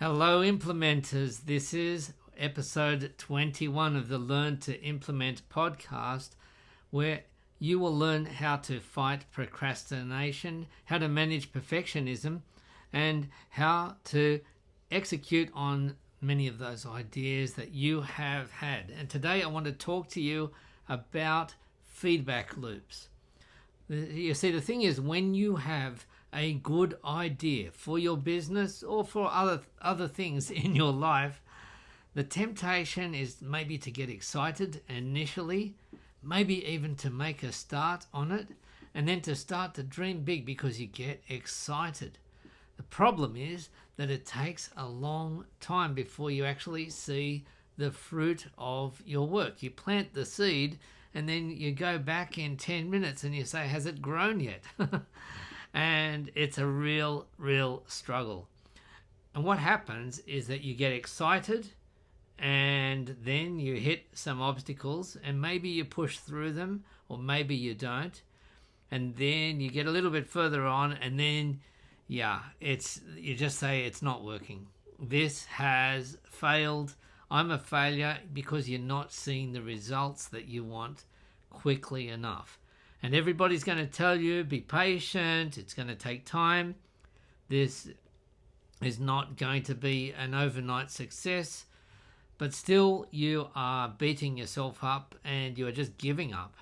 Hello, implementers. This is episode 21 of the Learn to Implement podcast, where you will learn how to fight procrastination, how to manage perfectionism, and how to execute on many of those ideas that you have had. And today I want to talk to you about feedback loops. You see, the thing is, when you have a good idea for your business or for other things in your life, the temptation is maybe to get excited initially, maybe even to make a start on it, and then to start to dream big because you get excited. The problem is that it takes a long time before you actually see the fruit of your work. You plant the seed and then you go back in 10 minutes and you say, has it grown yet? And it's a real struggle. And what happens is that you get excited and then you hit some obstacles and maybe you push through them or maybe you don't. And then you get a little bit further on and then, you just say it's not working. This has failed. I'm a failure because you're not seeing the results that you want quickly enough. And everybody's going to tell you, be patient, it's going to take time. This is not going to be an overnight success, but still you are beating yourself up and you are just giving up.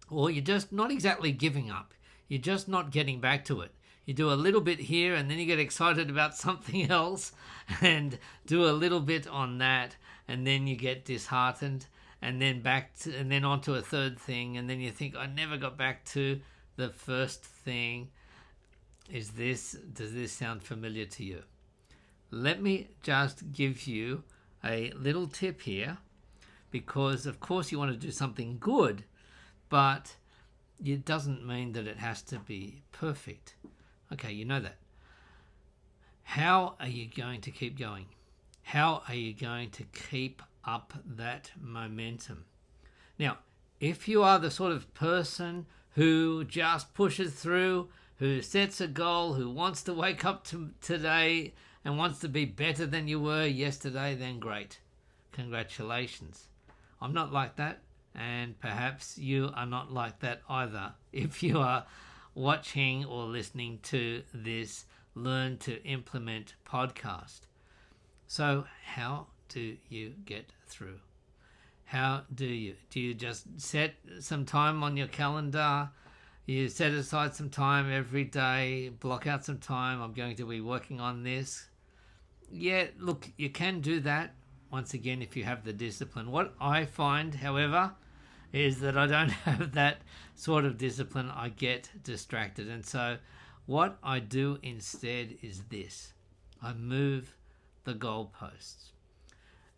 Or you're just not exactly giving up, you're just not getting back to it. You do a little bit here and then you get excited about something else and do a little bit on that and then you get disheartened. And then and then on to a third thing, and then you think, I never got back to the first thing. Does this sound familiar to you? Let me just give you a little tip here, because of course you want to do something good, but it doesn't mean that it has to be perfect. Okay, you know that. How are you going to keep going? How are you going to keep up that momentum? Now, if you are the sort of person who just pushes through, who sets a goal, who wants to wake up to today and wants to be better than you were yesterday, then great. Congratulations. I'm not like that, and perhaps you are not like that either if you are watching or listening to this Learn to Implement podcast. So how do you get through? How do you? Do you just set some time on your calendar? You set aside some time every day, block out some time. I'm going to be working on this. Yeah, look, you can do that once again if you have the discipline. What I find, however, is that I don't have that sort of discipline. I get distracted. And so what I do instead is this. I move the goalposts.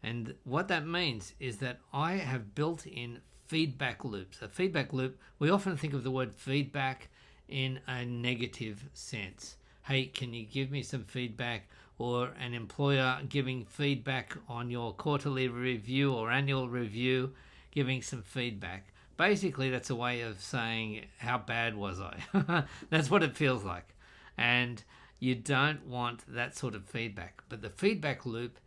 And what that means is that I have built in feedback loops. A feedback loop, we often think of the word feedback in a negative sense. Hey, can you give me some feedback? Or an employer giving feedback on your quarterly review or annual review, giving some feedback. Basically, that's a way of saying, how bad was I? That's what it feels like. And you don't want that sort of feedback. But the feedback loop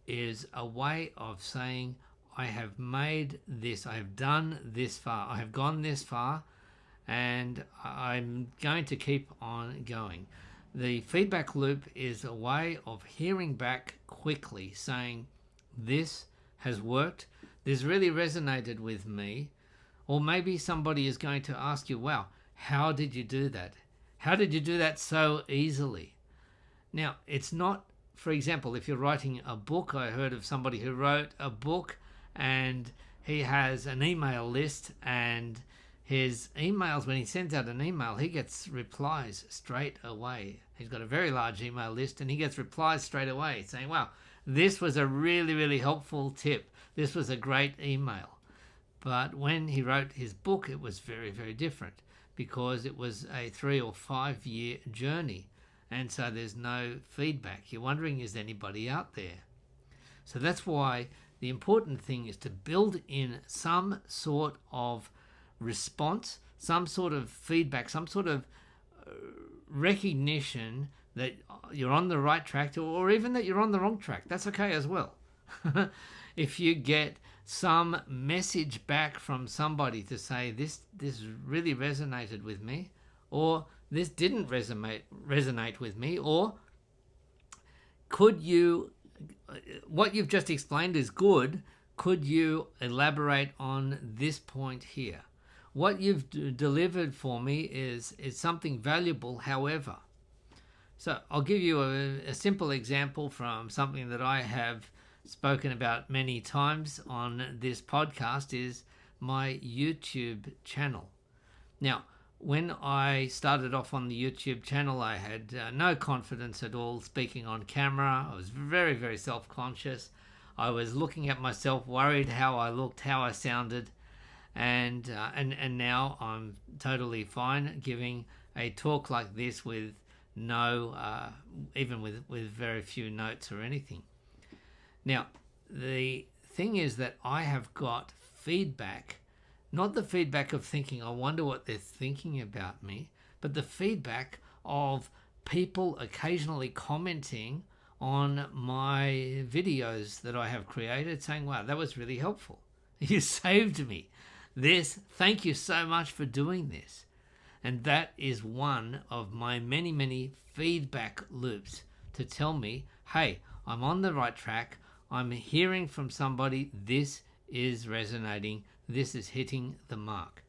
is a way of saying, I have made this, I have done this far, I have gone this far, and I'm going to keep on going. The feedback loop is a way of hearing back quickly, saying, this has worked, this really resonated with me, or maybe somebody is going to ask you, wow, how did you do that? How did you do that so easily? Now, it's not, for example, if you're writing a book, I heard of somebody who wrote a book and he has an email list, and his emails, when he sends out an email, he gets replies straight away. He's got a very large email list and he gets replies straight away saying, wow, this was a really helpful tip. This was a great email. But when he wrote his book, it was very different, because it was a 3 or 5 year journey. And so there's no feedback. You're wondering, is anybody out there? So that's why the important thing is to build in some sort of response, some sort of feedback, some sort of recognition that you're on the right track, or even that you're on the wrong track. That's okay as well. If you get some message back from somebody to say this really resonated with me, or this didn't resonate with me, or could you, what you've just explained is good, could you elaborate on this point here? What you've delivered for me is something valuable, however. So I'll give you a simple example from something that I have spoken about many times on this podcast, is my YouTube channel. Now, when I started off on the YouTube channel, I had no confidence at all speaking on camera. I was very, very self-conscious. I was looking at myself, worried how I looked, how I sounded, and now I'm totally fine giving a talk like this with no, even with very few notes or anything. Now, the thing is that I have got feedback, not the feedback of thinking, I wonder what they're thinking about me, but the feedback of people occasionally commenting on my videos that I have created, saying, wow, that was really helpful. You saved me. Thank you so much for doing this. And that is one of my many, many feedback loops to tell me, hey, I'm on the right track. I'm hearing from somebody, this is resonating, this is hitting the mark.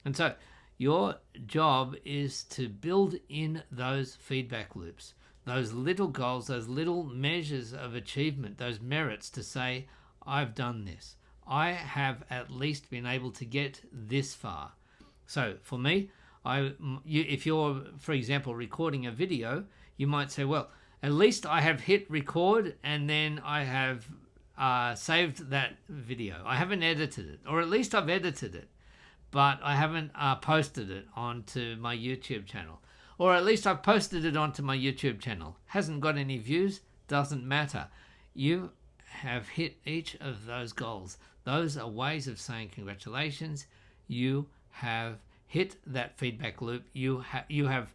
And so your job is to build in those feedback loops, those little goals, those little measures of achievement, those merits to say, I've done this. I have at least been able to get this far. So for me, if you're, for example, recording a video, you might say, well, at least I have hit record and then I have saved that video. I haven't edited it, or at least I've edited it, but I haven't posted it onto my YouTube channel. Or at least I've posted it onto my YouTube channel. Hasn't got any views, doesn't matter. You have hit each of those goals. Those are ways of saying congratulations. You have hit that feedback loop. You have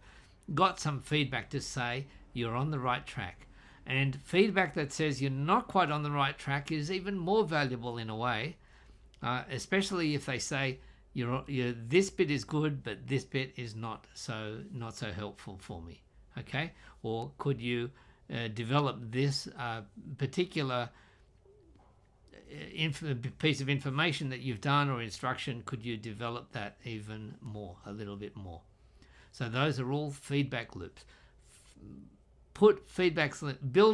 got some feedback to say you're on the right track. And feedback that says you're not quite on the right track is even more valuable in a way, especially if they say this bit is good, but this bit is not so helpful for me. Okay, or could you develop this particular piece of information that you've done or instruction? Could you develop that even more, a little bit more? So those are all feedback loops. Build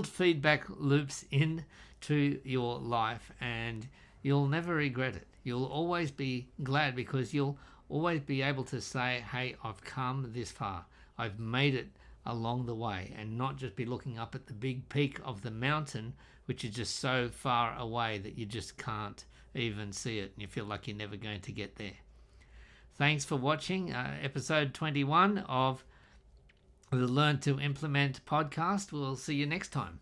feedback loops into your life, and you'll never regret it. You'll always be glad, because you'll always be able to say, hey, I've come this far. I've made it along the way, and not just be looking up at the big peak of the mountain, which is just so far away that you just can't even see it, and you feel like you're never going to get there. Thanks for watching episode 21 of the Learn to Implement podcast. We'll see you next time.